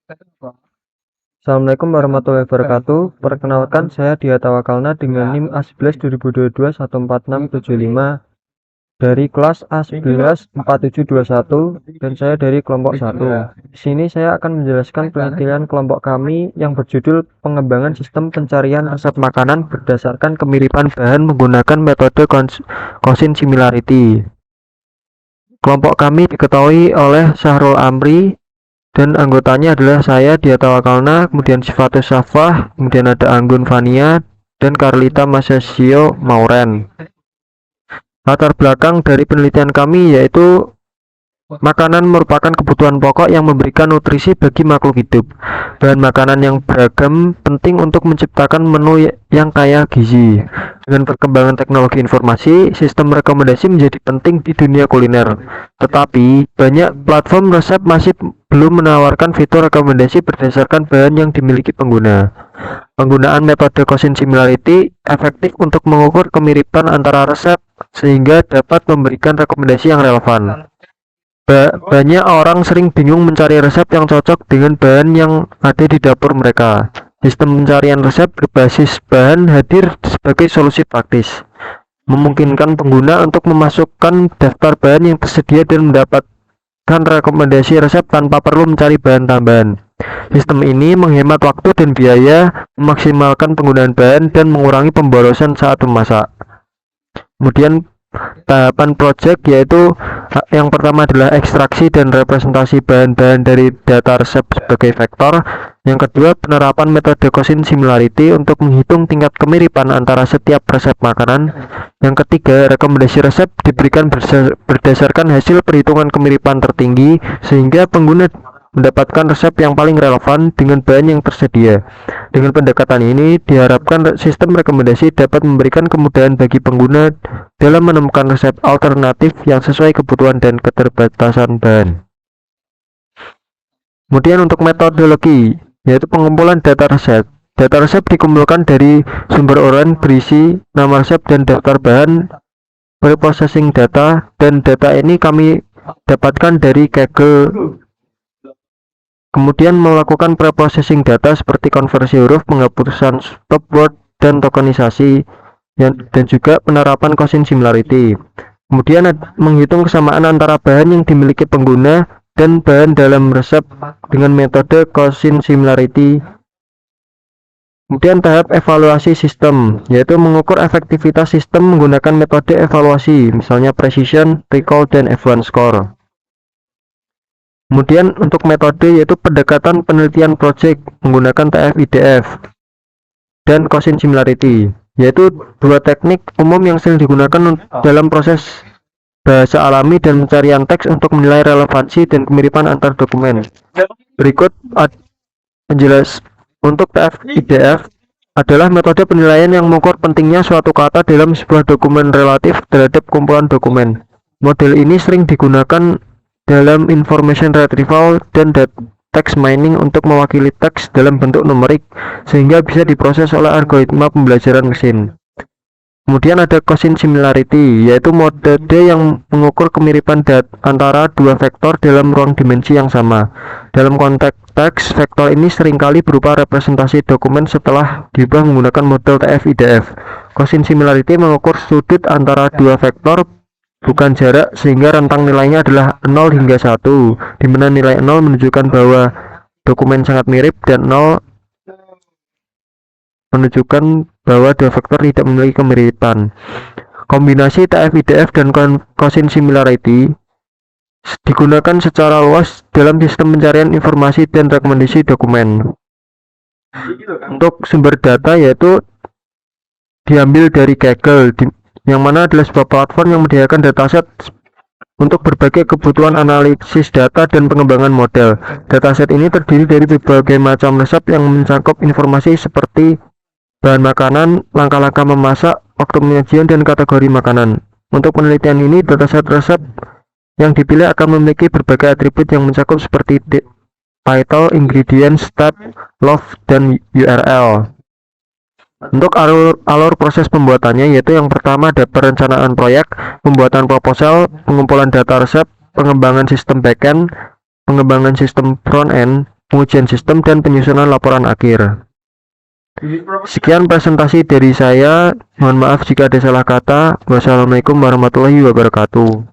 Assalamualaikum warahmatullahi wabarakatuh. Perkenalkan, saya Dia Tawakalna dengan NIM A11 2022 14675 dari kelas A11 4721 dan saya dari kelompok 1. Di sini saya akan menjelaskan penelitian kelompok kami yang berjudul pengembangan sistem pencarian resep makanan berdasarkan kemiripan bahan menggunakan metode Cosin Similarity. Kelompok kami diketahui oleh Syahrul Amri dan anggotanya adalah saya, Dia Tawakalna, kemudian Sifatus Safah, kemudian ada Anggun Vania, dan Carlita Masasio Mauren. Latar belakang dari penelitian kami yaitu makanan merupakan kebutuhan pokok yang memberikan nutrisi bagi makhluk hidup. Bahan makanan yang beragam penting untuk menciptakan menu yang kaya gizi. Dengan perkembangan teknologi informasi, sistem rekomendasi menjadi penting di dunia kuliner. Tetapi, banyak platform resep masih belum menawarkan fitur rekomendasi berdasarkan bahan yang dimiliki pengguna. Penggunaan metode Cosin Similarity efektif untuk mengukur kemiripan antara resep sehingga dapat memberikan rekomendasi yang relevan. Banyak orang sering bingung mencari resep yang cocok dengan bahan yang ada di dapur mereka. Sistem pencarian resep berbasis bahan hadir sebagai solusi praktis, memungkinkan pengguna untuk memasukkan daftar bahan yang tersedia dan mendapatkan rekomendasi resep tanpa perlu mencari bahan tambahan. Sistem ini menghemat waktu dan biaya, memaksimalkan penggunaan bahan, dan mengurangi pemborosan saat memasak. Kemudian tahapan project yaitu yang pertama adalah ekstraksi dan representasi bahan-bahan dari data resep sebagai vektor. Yang kedua, penerapan metode Cosin Similarity untuk menghitung tingkat kemiripan antara setiap resep makanan. Yang ketiga, rekomendasi resep diberikan berdasarkan hasil perhitungan kemiripan tertinggi sehingga pengguna mendapatkan resep yang paling relevan dengan bahan yang tersedia. Dengan pendekatan ini, diharapkan sistem rekomendasi dapat memberikan kemudahan bagi pengguna dalam menemukan resep alternatif yang sesuai kebutuhan dan keterbatasan bahan. Kemudian untuk metodologi, yaitu pengumpulan data resep. Data resep dikumpulkan dari sumber online berisi nama resep dan daftar bahan, preprocessing data, dan data ini kami dapatkan dari Kaggle. Kemudian melakukan preprocessing data seperti konversi huruf, penghapusan stop word, dan tokenisasi, dan juga penerapan Cosin Similarity. Kemudian menghitung kesamaan antara bahan yang dimiliki pengguna dan bahan dalam resep dengan metode Cosin Similarity. Kemudian tahap evaluasi sistem, yaitu mengukur efektivitas sistem menggunakan metode evaluasi, misalnya precision, recall, dan F1 score. Kemudian untuk metode yaitu pendekatan penelitian project menggunakan TF-IDF dan Cosin Similarity, yaitu dua teknik umum yang sering digunakan dalam proses bahasa alami dan pencarian teks untuk menilai relevansi dan kemiripan antar dokumen. Berikut penjelas untuk TF-IDF adalah metode penilaian yang mengukur pentingnya suatu kata dalam sebuah dokumen relatif terhadap kumpulan dokumen. Model ini sering digunakan dalam information retrieval dan text mining untuk mewakili teks dalam bentuk numerik sehingga bisa diproses oleh algoritma pembelajaran mesin. Kemudian ada Cosin Similarity, yaitu metode yang mengukur kemiripan antara dua vektor dalam ruang dimensi yang sama. Dalam konteks teks, vektor ini seringkali berupa representasi dokumen setelah diubah menggunakan model TF-IDF. Cosin Similarity mengukur sudut antara dua vektor, bukan jarak, sehingga rentang nilainya adalah 0 hingga 1, di mana nilai 0 menunjukkan bahwa dokumen sangat mirip dan 0 menunjukkan bahwa dua vektor tidak memiliki kemiripan. Kombinasi TF-IDF dan Cosin Similarity digunakan secara luas dalam sistem pencarian informasi dan rekomendasi dokumen. Untuk sumber data yaitu diambil dari Kaggle, yang mana adalah sebuah platform yang menyediakan dataset untuk berbagai kebutuhan analisis data dan pengembangan model. Dataset ini terdiri dari berbagai macam resep yang mencakup informasi seperti bahan makanan, langkah-langkah memasak, waktu penyajian, dan kategori makanan. Untuk penelitian ini, dataset resep yang dipilih akan memiliki berbagai atribut yang mencakup seperti title, ingredients, step, love, dan URL. Untuk alur proses pembuatannya yaitu yang pertama ada perencanaan proyek, pembuatan proposal, pengumpulan data resep, pengembangan sistem backend, pengembangan sistem front end, pengujian sistem dan penyusunan laporan akhir. Sekian presentasi dari saya. Mohon maaf jika ada salah kata. Wassalamualaikum warahmatullahi wabarakatuh.